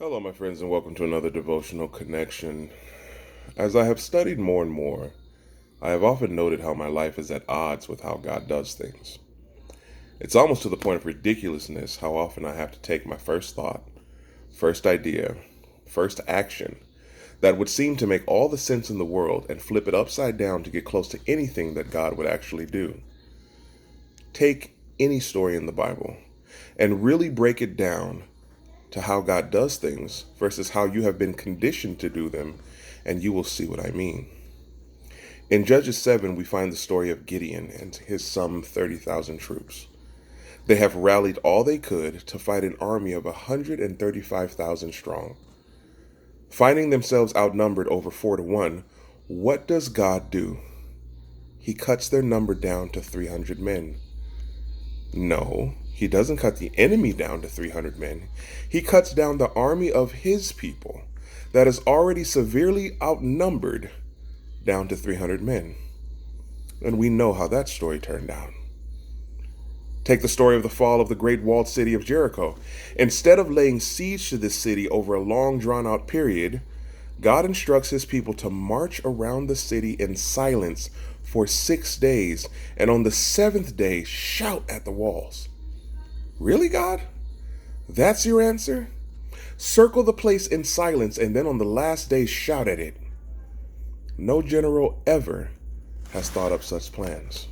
Hello, my friends, and welcome to another devotional connection. As I have studied more and more, I have often noted how my life is at odds with how God does things. It's almost to the point of ridiculousness how often I have to take my first thought, first idea, first action that would seem to make all the sense in the world and flip it upside down to get close to anything that God would actually do. Take any story in the Bible and really break it down to how God does things versus how you have been conditioned to do them, and you will see what I mean. In Judges 7, we find the story of Gideon and his some 30,000 troops. They have rallied all they could to fight an army of 135,000 strong. Finding themselves outnumbered over 4-1, what does God do? He cuts their number down to 300 men. No, he doesn't cut the enemy down to 300 men. He cuts down the army of his people that is already severely outnumbered down to 300 men. And we know how that story turned out. Take the story of the fall of the great walled city of Jericho. Instead of laying siege to this city over a long drawn out period, God instructs his people to march around the city in silence for 6 days, and on the seventh day, shout at the walls. Really, God? That's your answer? Circle the place in silence, and then on the last day, shout at it. No general ever has thought up such plans.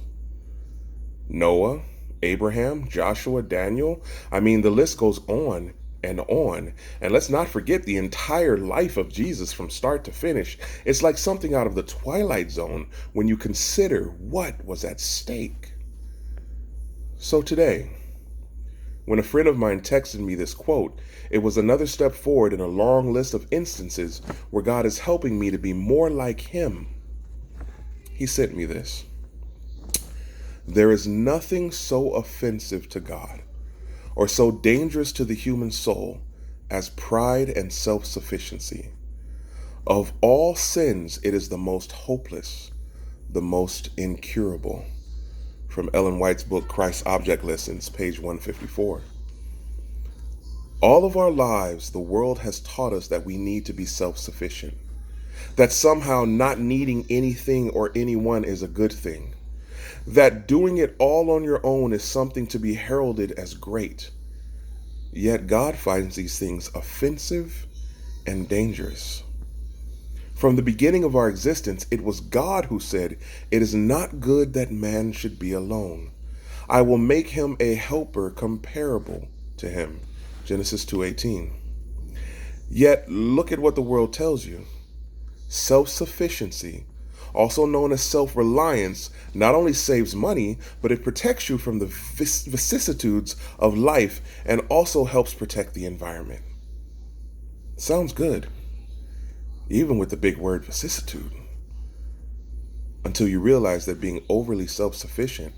Noah, Abraham, Joshua, Daniel, the list goes on and on. And let's not forget the entire life of Jesus from start to finish. It's like something out of the Twilight Zone when you consider what was at stake. So today, when a friend of mine texted me this quote, it was another step forward in a long list of instances where God is helping me to be more like him. He sent me this. There is nothing so offensive to God or so dangerous to the human soul as pride and self-sufficiency. Of all sins, it is the most hopeless, the most incurable. From Ellen White's book, Christ's Object Lessons, page 154. All of our lives, the world has taught us that we need to be self-sufficient, that somehow not needing anything or anyone is a good thing, that doing it all on your own is something to be heralded as great. Yet God finds these things offensive and dangerous. From the beginning of our existence, it was God who said, "It is not good that man should be alone. I will make him a helper comparable to him." Genesis 2:18. Yet look at what the world tells you. Self-sufficiency, also known as self-reliance, not only saves money, but it protects you from the vicissitudes of life and also helps protect the environment. Sounds good, even with the big word vicissitude, until you realize that being overly self-sufficient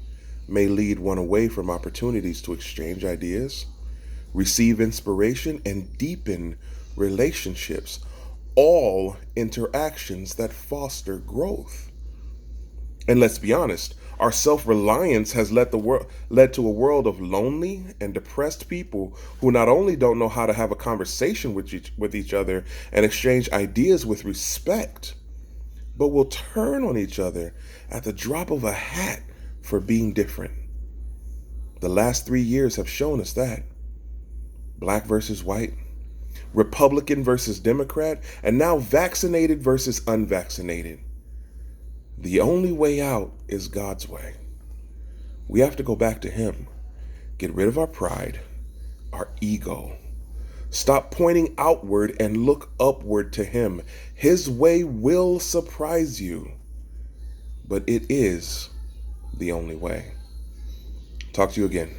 may lead one away from opportunities to exchange ideas, receive inspiration, and deepen relationships, all interactions that foster growth. And let's be honest, our self-reliance has led to a world of lonely and depressed people who not only don't know how to have a conversation with each other and exchange ideas with respect, but will turn on each other at the drop of a hat for being different. The last 3 years have shown us that. Black versus white, Republican versus Democrat, and now vaccinated versus unvaccinated. The only way out is God's way. We have to go back to him. Get rid of our pride, our ego. Stop pointing outward and look upward to him. His way will surprise you, but it is the only way. Talk to you again.